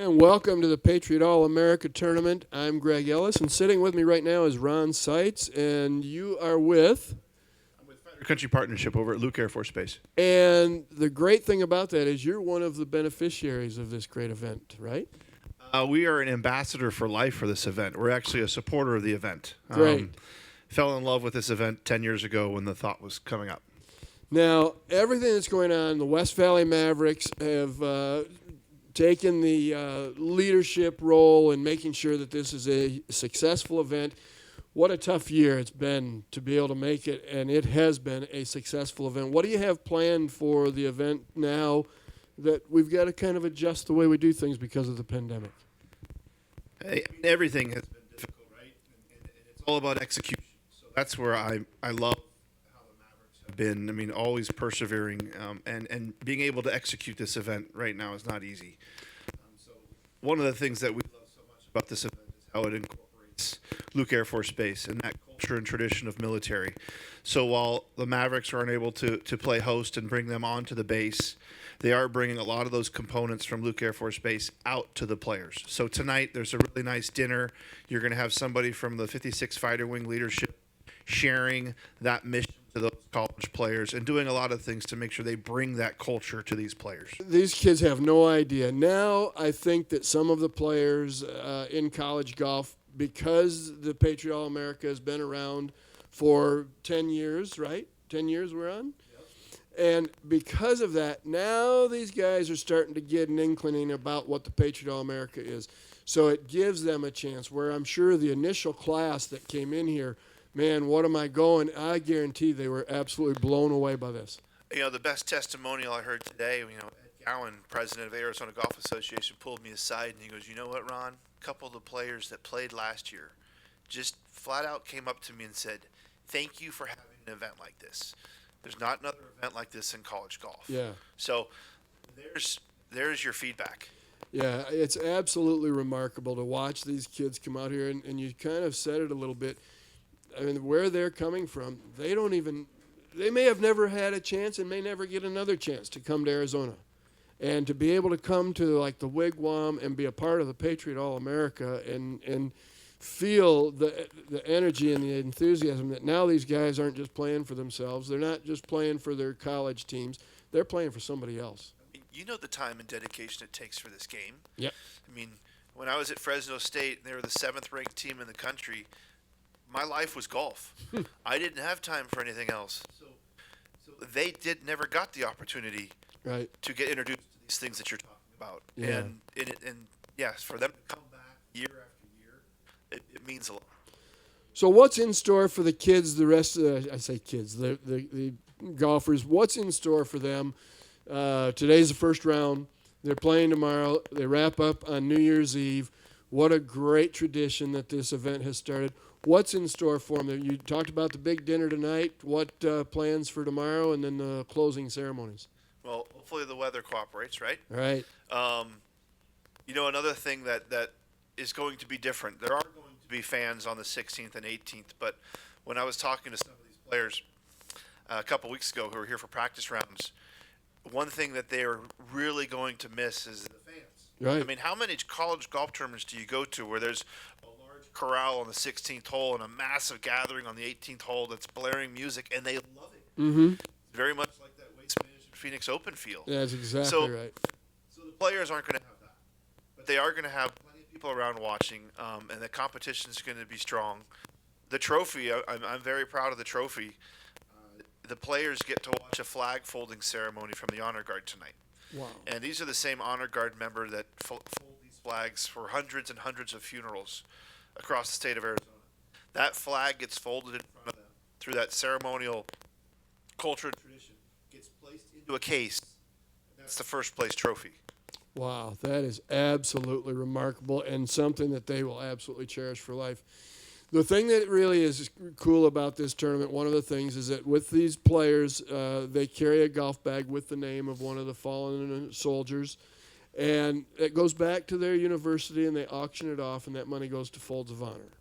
And welcome to the Patriot All-America Tournament. I'm Greg Ellis, and sitting with me right now is Ron Seitz, and you are with? I'm with Patriot Country Partnership over at Luke Air Force Base. And the great thing about that is you're one of the beneficiaries of this great event, right? We are an ambassador for life for this event. We're actually a supporter of the event. Great. Fell in love with this event 10 years ago when the thought was coming up. Now, everything that's going on, the West Valley Mavericks have taken the leadership role in making sure that this is a successful event. What a tough year it's been to be able to make it, and it has been a successful event. What do you have planned for the event now that we've got to kind of adjust the way we do things because of the pandemic? Hey, everything has been difficult, right? And it's all about execution. So that's where I love how the Mavericks have been. I mean, always persevering and being able to execute this event right now is not easy. So one of the things that we love so much about this event is how it incorporates Luke Air Force Base and that culture and tradition of military. So while the Mavericks aren't able to play host and bring them onto the base, they are bringing a lot of those components from Luke Air Force Base out to the players. So tonight there's a really nice dinner. You're going to have somebody from the 56 Fighter Wing leadership sharing that mission to those college players and doing a lot of things to make sure they bring that culture to these players. These kids have no idea. Now I think that some of the players in college golf, because the Patriot All-America has been around for 10 years, right? 10 years we're on? And because of that, now these guys are starting to get an inkling about what the Patriot All-America is. So it gives them a chance where I'm sure the initial class that came in here, man, what am I going? I guarantee they were absolutely blown away by this. You know, the best testimonial I heard today, Ed Gowan, president of Arizona Golf Association, pulled me aside and he goes, you know what, Ron? A couple of the players that played last year just flat out came up to me and said, thank you for having an event like this. There's not another event like this in college golf. Yeah. So there's your feedback. Yeah, it's absolutely remarkable to watch these kids come out here, and you kind of said it a little bit. I mean, where they're coming from, they may have never had a chance and may never get another chance to come to Arizona. And to be able to come to, like, the Wigwam and be a part of the Patriot All-America and feel the energy and the enthusiasm that now these guys aren't just playing for themselves. They're not just playing for their college teams. They're playing for somebody else. You know the time and dedication it takes for this game. Yep. I mean, when I was at Fresno State, and they were the 7th-ranked team in the country, my life was golf. I didn't have time for anything else. So they never got the opportunity to get introduced to these things that you're talking about. Yeah. And yes, for them to come back year after year, it means a lot. So what's in store for the kids, the rest of the, I say kids, the golfers, what's in store for them? Today's the first round. They're playing tomorrow. They wrap up on New Year's Eve. What a great tradition that this event has started. What's in store for them? You talked about the big dinner tonight. What plans for tomorrow and then the closing ceremonies? Well, hopefully the weather cooperates, right? Right. Another thing that is going to be different, there are going to be fans on the 16th and 18th, but when I was talking to some of these players a couple weeks ago who were here for practice rounds, one thing that they are really going to miss is the fans. Right. I mean, how many college golf tournaments do you go to where there's a large corral on the 16th hole and a massive gathering on the 18th hole that's blaring music, and they love it? Mm-hmm. Very much like that Waste Management Phoenix Open feel. Yeah, that's exactly right. So the players aren't going to have that, but they are going to have plenty of people around watching, and the competition is going to be strong. The trophy, I'm very proud of the trophy. The players get to watch a flag folding ceremony from the honor guard tonight. Wow. And these are the same honor guard member that fold these flags for hundreds and hundreds of funerals across the state of Arizona. That flag gets folded in front of them through that ceremonial culture and tradition, gets placed into a case, and that's the first place trophy. Wow, that is absolutely remarkable and something that they will absolutely cherish for life. The thing that really is cool about this tournament, one of the things is that with these players, they carry a golf bag with the name of one of the fallen soldiers, and it goes back to their university, and they auction it off, and that money goes to Folds of Honor.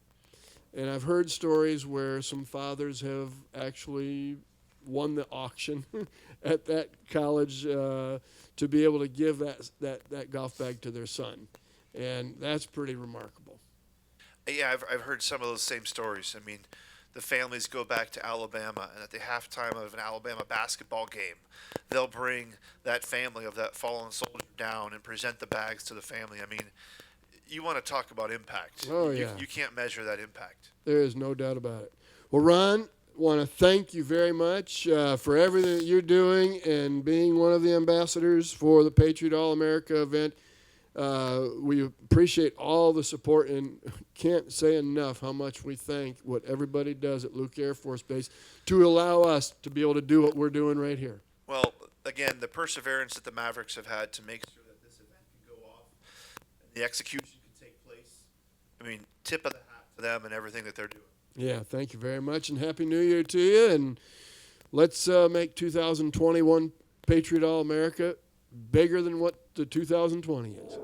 And I've heard stories where some fathers have actually won the auction at that college to be able to give that golf bag to their son. And that's pretty remarkable. Yeah, I've heard some of those same stories. I mean, the families go back to Alabama, and at the halftime of an Alabama basketball game, they'll bring that family of that fallen soldier down and present the bags to the family. I mean, you want to talk about impact. Oh, You yeah. You can't measure that impact. There is no doubt about it. Well, Ron, want to thank you very much for everything that you're doing and being one of the ambassadors for the Patriot All-America event. We appreciate all the support and can't say enough how much we thank what everybody does at Luke Air Force Base to allow us to be able to do what we're doing right here. Well, again, the perseverance that the Mavericks have had to make sure that this event can go off and the execution can take place. I mean, tip of the hat to them and everything that they're doing. Yeah, thank you very much, and Happy New Year to you. And let's make 2021 Patriot All-America bigger than what the 2020 is.